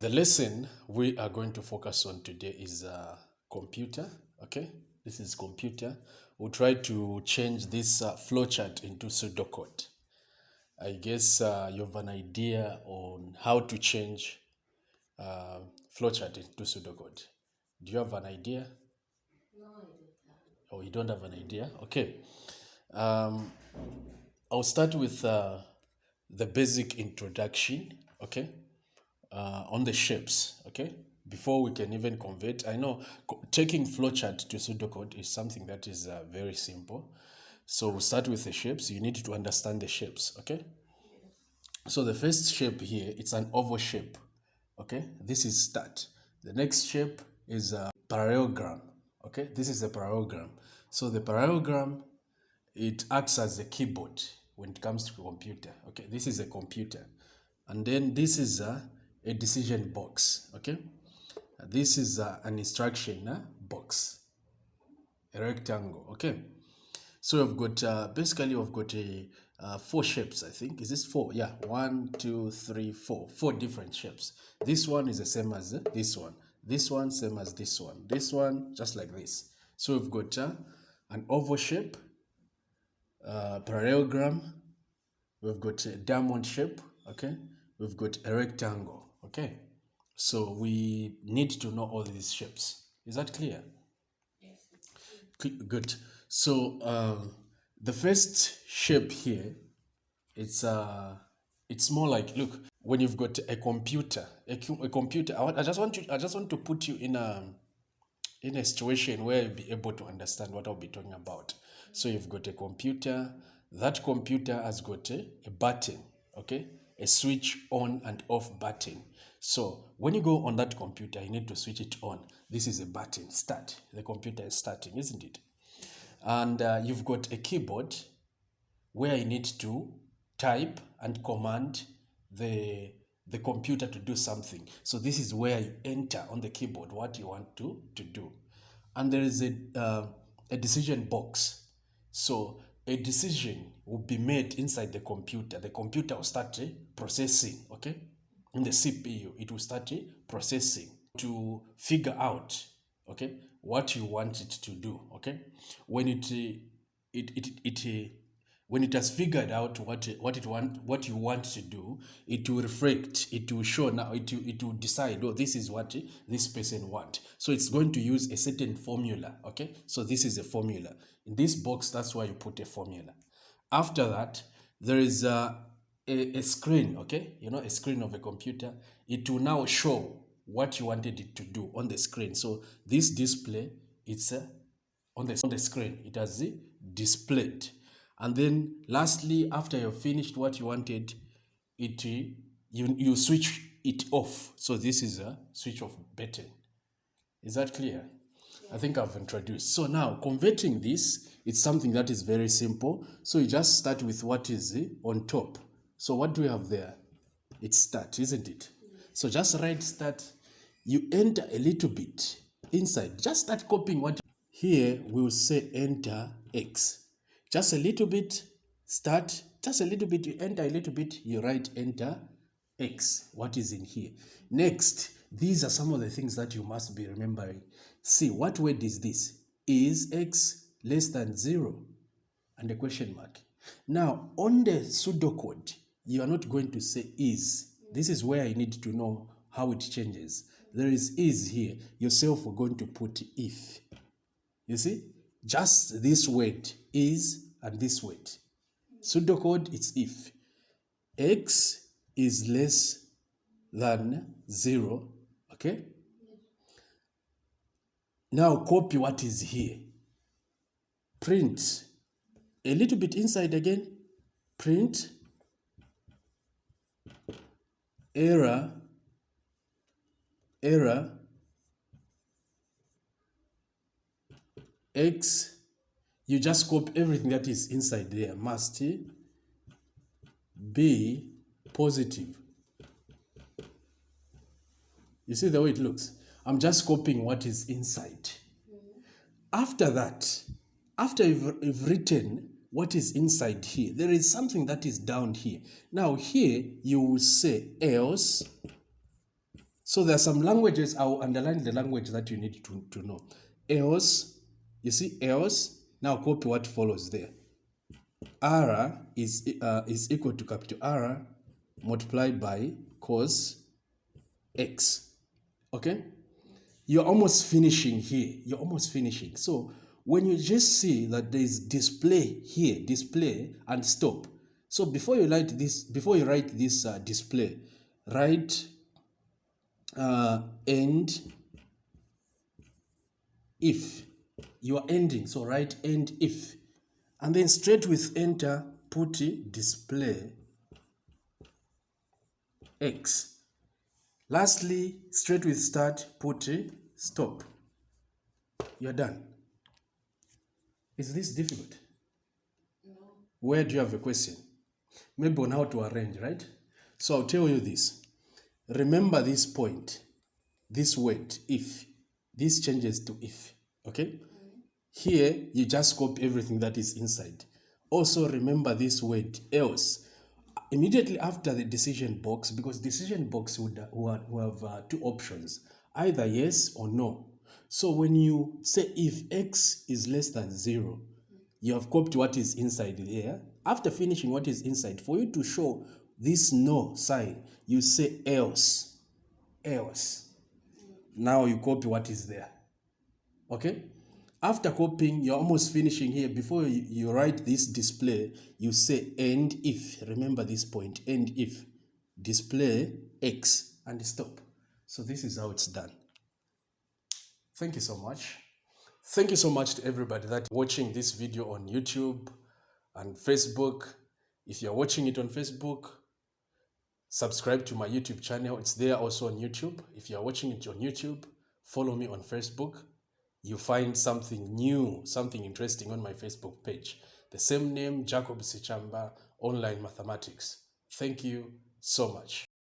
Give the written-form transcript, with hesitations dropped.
The lesson we are going to focus on today is computer. Okay, this is computer. We'll try to change this flowchart into pseudocode. I guess you have an idea on how to change flowchart into pseudocode. Do you have an idea? No, I don't have. Oh, you don't have an idea? Okay. I'll start with the basic introduction. Okay. On the shapes, okay? Before we can even convert, I know taking flowchart to pseudocode is something that is very simple. So we'll start with the shapes. You need to understand the shapes, okay? So the first shape here, it's an oval shape, okay? This is start. The next shape is a parallelogram, okay? This is a parallelogram. So the parallelogram, it acts as a keyboard when it comes to computer, okay? This is a computer. And then this is a decision box, okay? This is an instruction box, a rectangle, okay? So we've got, basically we've got four shapes, I think. Is this four? Yeah, 1, 2, 3, 4. 4 different shapes. This one is the same as this one. This one, same as this one. This one, just like this. So we've got an oval shape, parallelogram, we've got a diamond shape, okay? We've got a rectangle, okay? So we need to know all these shapes. Is that clear? Yes. Good. So the first shape here, it's more like, look, when you've got a computer, a computer. I just want to put you in a situation where you'll be able to understand what I'll be talking about. So you've got a computer. That computer has got a button, okay? A switch on and off button. So when you go on that computer, you need to switch it on. This is a button, start. The computer is starting, isn't it? And you've got a keyboard where you need to type and command the computer to do something. So this is where you enter on the keyboard what you want to do. And there is a decision box. So a decision will be made inside the computer. The computer will start processing, okay? In the CPU, it will start processing to figure out, okay, what you want it to do, okay? When when it has figured out what you want to do, it will reflect, it will show now, it will decide, oh, this is what this person want. So it's going to use a certain formula, okay? So this is a formula. In this box, that's why you put a formula. After that, there is a screen, okay? You know, a screen of a computer. It will now show what you wanted it to do on the screen. So this display, it's on the screen. It has displayed. And then lastly, after you've finished what you wanted, you switch it off. So this is a switch off button. Is that clear? I think I've introduced. So now converting this, it's something that is very simple. So you just start with what is on top. So what do we have there? It's start, isn't it? So just write start. You enter a little bit inside. Just start copying what. Here we will say enter X. Just a little bit, start, just a little bit, you enter a little bit, you write enter X, what is in here. Next, these are some of the things that you must be remembering. See, what word is this? Is X less than 0? And a question mark. Now, on the pseudocode, you are not going to say is. This is where I need to know how it changes. There is here. Yourself are going to put if. You see? Just this word is and this word. Pseudocode, it's if. X is less than 0. Okay? Now copy what is here. Print. A little bit inside again. Print. Error. X, you just copy everything that is inside there. Must be positive. You see the way it looks? I'm just copying what is inside. After that, after you've written what is inside here, there is something that is down here. Now here, you will say else So there are some languages, I'll underline the language that you need to know. Else, you see else, now copy what follows there. R is equal to capital R multiplied by cos X. Okay? You're almost finishing here. You're almost finishing. So when you just see that there is display here, display and stop. So before you write this, display, write end if. You are ending, so write end if. And then straight with enter, put display X. Lastly, straight with start, put stop. You're done. Is this difficult? No. Where do you have a question? Maybe on how to arrange, right? So I'll tell you this. Remember this point, this word, if. This changes to if, okay? Here, you just copy everything that is inside. Also remember this word, else. Immediately after the decision box, because decision box would have two options, either yes or no. So when you say if x is less than 0, you have copied what is inside there. After finishing what is inside, for you to show this no sign, you say else. Else. Now you copy what is there. Okay? After copying, you're almost finishing here. Before you write this display, you say end if. Remember this point, end if. Display X and stop. So this is how it's done. Thank you so much. Thank you so much to everybody that's watching this video on YouTube and Facebook. If you're watching it on Facebook, subscribe to my YouTube channel. It's there also on YouTube. If you're watching it on YouTube, follow me on Facebook. You find something new, something interesting on my Facebook page. The same name, Jacob Sichamba, Online Mathematics. Thank you so much.